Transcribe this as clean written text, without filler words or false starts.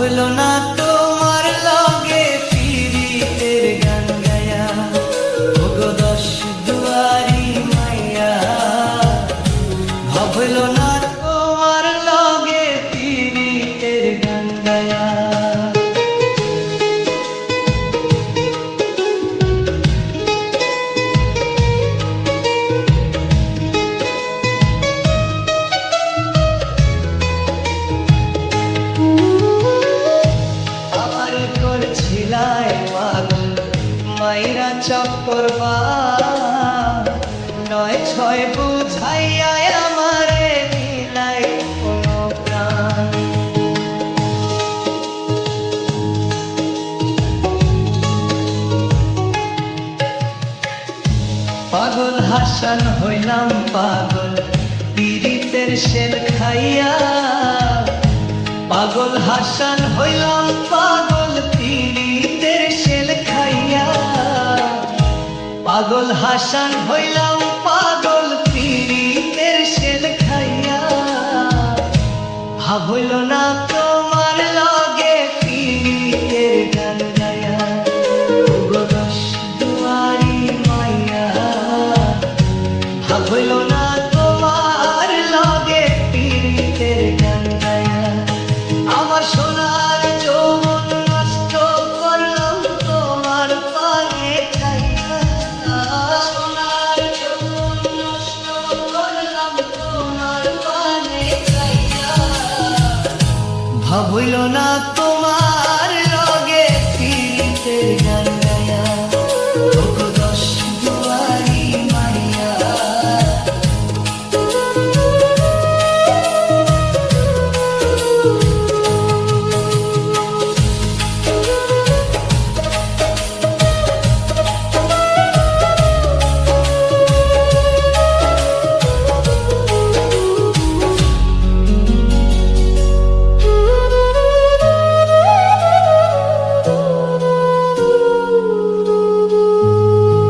ভাবলো না তোমার লগে পীড়িতের গান গায়া, ওগো দশ দুয়ারি মাইয়া। ভাবলো না তোমার লগে পীড়িতের গান গায়া। মাইরা চক্কর নয় ছয় বুঝাইয়া আমারে মিলাই কোনো প্রাণ। পাগল হাসান হইলাম পাগল পীড়িতের শেল খাইয়া। পাগল হাসান হইলাম পাগল পীড়িতের শেল খাইয়া। পাগল হাসান হইলাম পাগল পীড়িতের শেল খাইয়া। ভাবইল না তোমার লগে পীড়িতের গান গায়া, ওগো দশ দুয়ারি মাইয়া। ভাবইল না তোমার লগে পীড়িতের গান গায়া। আমার সোনার যৌবন নষ্ট করলাম তোমার পানে চাইয়া। সোনার যৌবন নষ্ট করলাম তোমার পানে চাইয়া। ভাবইল না